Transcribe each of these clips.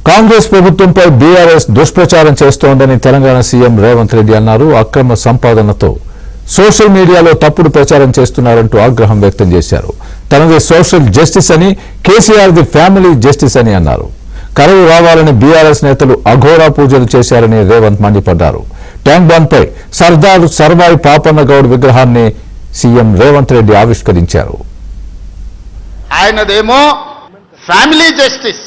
కాంగ్రెస్ ప్రభుత్వంపై బీఆర్ఎస్ దుష్ప్రచారం చేస్తోందని తెలంగాణ సీఎం రేవంత్ రెడ్డి అన్నారు. అక్రమ సంపాదనతో సోషల్ మీడియాలో తప్పుడు ప్రచారం చేస్తున్నారంటూ ఆగ్రహం వ్యక్తం చేశారు. తనది సోషల్ జస్టిస్ అని, కేసీఆర్ ది ఫ్యామిలీ జస్టిస్ అని అన్నారు. కరువు రావాలని బీఆర్ఎస్ నేతలు అఘోరా పూజలు చేశారని రేవంత్ మండిపడ్డారు. ట్యాంక్ బండ్ పై సర్దార్ సర్వాయి పాపన్న గౌడ్ విగ్రహాన్ని సీఎం రేవంత్ రెడ్డి ఆవిష్కరించారు. ఆయనదేమో ఫ్యామిలీ జస్టిస్,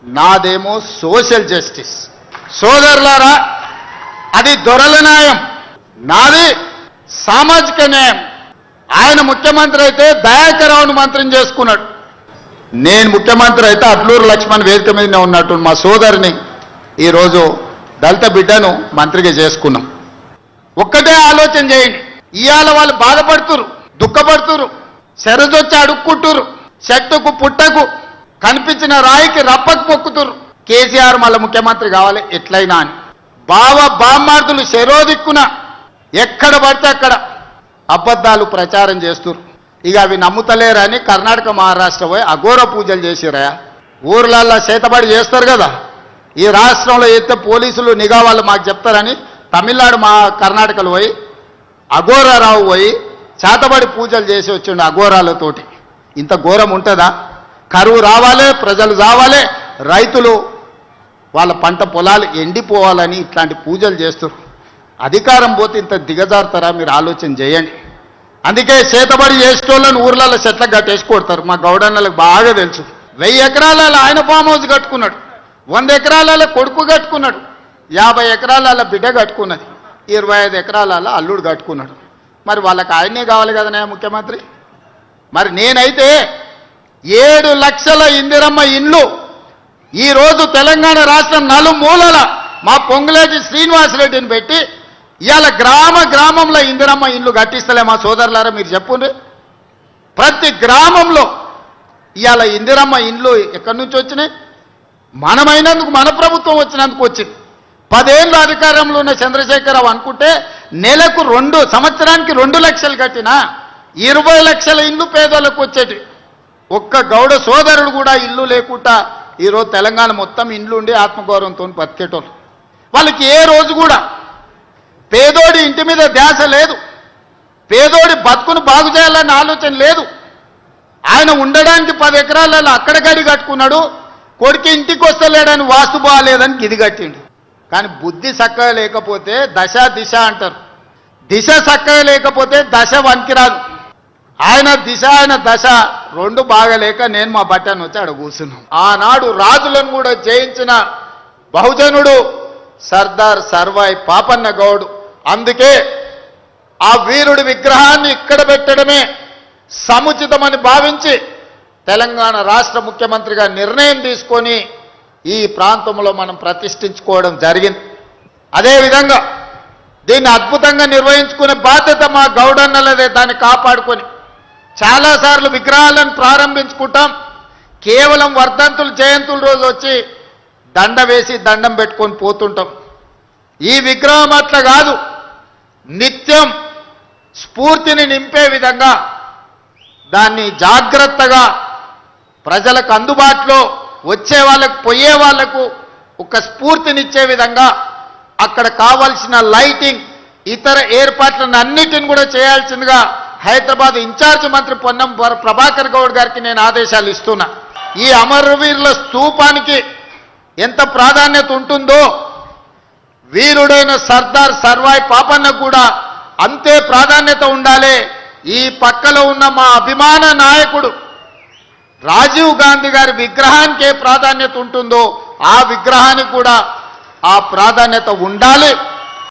నాదేమో సోషల్ జస్టిస్. సోదరులారా, అది దొరల న్యాయం, నాది సామాజిక న్యాయం. ఆయన ముఖ్యమంత్రి అయితే దయాకరావును మంత్రిని చేసుకున్నాడు. నేను ముఖ్యమంత్రి అయితే అట్లూరు లక్ష్మణ్ వేదిక మీదనే ఉన్నట్టు మా సోదరిని ఈరోజు దళిత బిడ్డను మంత్రిగా చేసుకున్నాం. ఒక్కటే ఆలోచన చేయండి, ఇవాళ వాళ్ళు బాధపడుతురు, దుఃఖపడుతురు, శరదొచ్చి అడుక్కుంటురు, చెట్టుకు పుట్టకు కనిపించిన రాయికి రప్పకు మొక్కుతురు. కేసీఆర్ మళ్ళీ ముఖ్యమంత్రి కావాలి ఎట్లయినా అని బామ్మార్దులు శరోదిక్కున ఎక్కడ పడితే అక్కడ అబద్ధాలు ప్రచారం చేస్తున్నారు. ఇక అవి నమ్ముతలేరని కర్ణాటక మహారాష్ట్ర పోయి అఘోర పూజలు చేసిరా. ఊర్లల్లో చేతబడి చేస్తారు కదా, ఈ రాష్ట్రంలో అయితే పోలీసులు నిఘా వాళ్ళు మాకు చెప్తారని తమిళనాడు కర్ణాటకలో పోయి అఘోరారావు పోయి చేతబడి పూజలు చేసి వచ్చిండు అఘోరాలతోటి. ఇంత ఘోరం ఉంటుందా? కరువు రావాలి, ప్రజలు రావాలి, రైతులు వాళ్ళ పంట పొలాలు ఎండిపోవాలని ఇట్లాంటి పూజలు చేస్తారు. అధికారం పోతే ఇంత దిగజారుతారా? మీరు ఆలోచన చేయండి. అందుకే చేతబడి చేసేటోళ్ళని ఊర్లలో చెట్లకు కట్టేసి కొడతారు. మా గౌడన్నలకు బాగా తెలుసు. 1000 ఎకరాలలో ఆయన ఫామ్ హౌస్ కట్టుకున్నాడు, 100 ఎకరాలలో కొడుకు కట్టుకున్నాడు, 50 ఎకరాలలో బిడ్డ కట్టుకున్నది, 25 ఎకరాలలో అల్లుడు కట్టుకున్నాడు. మరి వాళ్ళకి ఆయనే కావాలి కదనే ముఖ్యమంత్రి. మరి నేనైతే 7 లక్షల ఇందిరమ్మ ఇండ్లు ఈరోజు తెలంగాణ రాష్ట్రం నలుమూలల మా పొంగులేటి శ్రీనివాసరెడ్డిని పెట్టి ఇవాళ గ్రామంలో ఇందిరమ్మ ఇండ్లు కట్టిస్తలే మా సోదరులారా? మీరు చెప్పుండ్రి. ప్రతి గ్రామంలో ఇవాళ ఇందిరమ్మ ఇండ్లు ఎక్కడి నుంచి వచ్చినాయి? మనమైనందుకు, మన ప్రభుత్వం వచ్చినందుకు వచ్చింది. 10 ఏళ్ళు అధికారంలో ఉన్న చంద్రశేఖరరావు అనుకుంటే నెలకు సంవత్సరానికి 2 లక్షలు కట్టినా 20 లక్షల ఇల్లు పేదోళ్ళకు వచ్చేటి. ఒక్క గౌడ సోదరుడు కూడా ఇల్లు లేకుండా ఈరోజు తెలంగాణ మొత్తం ఇండ్లు ఉండి ఆత్మగౌరవంతో బతికేటోళ్ళు. వాళ్ళకి ఏ రోజు కూడా పేదోడి ఇంటి మీద ధ్యాస లేదు, పేదోడి బతుకును బాగు చేయాలన్న ఆలోచన లేదు. ఆయన ఉండడానికి 10 ఎకరాలలో అక్కడ గడి కట్టుకున్నాడు, కొడుకు ఇంటికి వస్తలేడని వాస్తు బాగాలేదని గిది కట్టిండు. కానీ బుద్ధి చక్కగా లేకపోతే దశ దిశ అంటారు. దిశ చక్కగా లేకపోతే దశ వనికిరాదు. ఆయన దిశ ఆయన దశ 2 బాగలేక నేను మా బట్టను వచ్చి అక్కడ కూర్చున్నాం. ఆనాడు రాజులను కూడా జయించిన బహుజనుడు సర్దార్ సర్వాయి పాపన్న గౌడ్. అందుకే ఆ వీరుడి విగ్రహాన్ని ఇక్కడ పెట్టడమే సముచితమని భావించి తెలంగాణ రాష్ట్ర ముఖ్యమంత్రిగా నిర్ణయం తీసుకొని ఈ ప్రాంతంలో మనం ప్రతిష్ఠించుకోవడం జరిగింది. అదేవిధంగా దీన్ని అద్భుతంగా నిర్వహించుకునే బాధ్యత మా గౌడన్నలదే. దాన్ని కాపాడుకొని చాలాసార్లు విగ్రహాలను ప్రారంభించుకుంటాం, కేవలం వర్ధంతులు జయంతుల రోజు వచ్చి దండ వేసి దండం పెట్టుకొని పోతుంటాం. ఈ విగ్రహం అట్లా కాదు, నిత్యం స్ఫూర్తిని నింపే విధంగా దాన్ని జాగ్రత్తగా ప్రజలకు అందుబాటులో వచ్చే వాళ్ళకు, పోయే వాళ్లకు ఒక స్ఫూర్తినిచ్చే విధంగా అక్కడ కావాల్సిన లైటింగ్, ఇతర ఏర్పాట్లను అన్నిటిని కూడా చేయాల్సిందిగా హైదరాబాద్ ఇన్ఛార్జ్ మంత్రి పొన్నం ప్రభాకర్ గౌడ్ గారికి నేను ఆదేశాలు ఇస్తున్నా. ఈ అమరవీరుల స్తూపానికి ఎంత ప్రాధాన్యత ఉంటుందో వీరుడైన సర్దార్ సర్వాయి పాపన్నకు కూడా అంతే ప్రాధాన్యత ఉండాలి. ఈ పక్కలో ఉన్న మా అభిమాన నాయకుడు రాజీవ్ గాంధీ గారి విగ్రహానికి ఏ ప్రాధాన్యత ఉంటుందో ఆ విగ్రహానికి కూడా ఆ ప్రాధాన్యత ఉండాలి.